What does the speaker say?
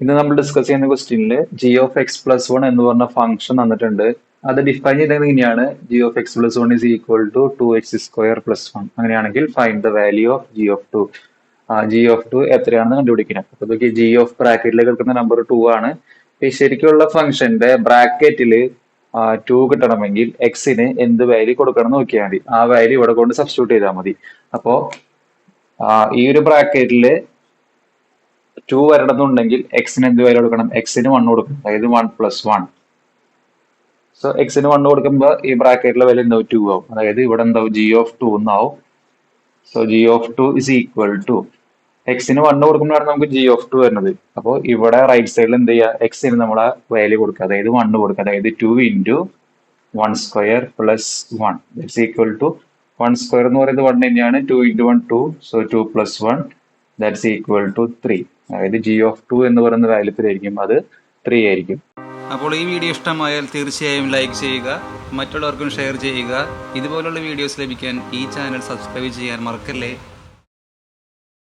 ഇന്ന് നമ്മൾ ഡിസ്കസ് ചെയ്യുന്ന ക്വസ്റ്റ്യനിൽ G of X plus one എന്ന് പറഞ്ഞ ഫംഗ്ഷൻ തന്നിട്ടുണ്ട്. അത് ഡിഫൈൻ ചെയ്തത് ഇങ്ങനെയാണ്: G of X plus one is equal to 2x² plus one. അങ്ങനെയാണെങ്കിൽ find the value of G of two. G of two എത്രയാണെന്ന് കണ്ടുപിടിക്കണം. അപ്പൊ ഇതൊക്കെ ജി ഓഫ് ബ്രാക്കറ്റിലേക്ക് എടുക്കുന്ന നമ്പർ 2 ആണ്. ഈ ശരിക്കുള്ള ഫംഗ്ഷന്റെ ബ്രാക്കറ്റിൽ 2 കിട്ടണമെങ്കിൽ എക്സിന് എന്ത് വാല്യൂ കൊടുക്കണം എന്ന് നോക്കിയാൽ മതി. ആ വാല്യൂ ഇവിടെ കൊണ്ട് സബ്സ്റ്റിറ്റ്യൂട്ട് ചെയ്താൽ മതി. അപ്പോ ഈ ഒരു ബ്രാക്കറ്റില് 2 വരണമെന്നുണ്ടെങ്കിൽ എക്സിന് എന്ത് വാല്യൂ കൊടുക്കണം? എക്സിന് 1 കൊടുക്കണം, അതായത് 1 പ്ലസ് 1. സോ എക്സിന് 1 കൊടുക്കുമ്പോൾ ഈ ബ്രാക്കറ്റിലെ വാല്യൂ എന്താവും? 2 ആവും. അതായത് ഇവിടെ എന്താവും? ജി ഓഫ് 2 എന്നാവും. So G of 2 is equal to എക്സിന് 1 കൊടുക്കുമ്പോഴാണ് നമുക്ക് ജി ഓഫ് 2 വരുന്നത്. അപ്പോൾ ഇവിടെ റൈറ്റ് സൈഡിൽ എന്ത് ചെയ്യുക? എക്സിന് നമ്മളെ വാല്യൂ കൊടുക്കുക, അതായത് 1 കൊടുക്കുക, അതായത് 2 into 1² plus 1 that's equal to 1² എന്ന് പറയുന്നത് 1 തന്നെയാണ്. 2 into 1 2, so 2 plus 1 that's equal to 3. അതായത് ജി ഓഫ് 2 എന്ന് പറയുന്ന വാല്യൂ ആയിരിക്കും, അത് 3 ആയിരിക്കും. അപ്പോൾ ഈ വീഡിയോ ഇഷ്ടമായാൽ തീർച്ചയായും ലൈക്ക് ചെയ്യുക, മറ്റുള്ളവർക്കും ഷെയർ ചെയ്യുക. ഇതുപോലുള്ള വീഡിയോസ് ലഭിക്കാൻ ഈ ചാനൽ സബ്സ്ക്രൈബ് ചെയ്യാൻ മറക്കല്ലേ.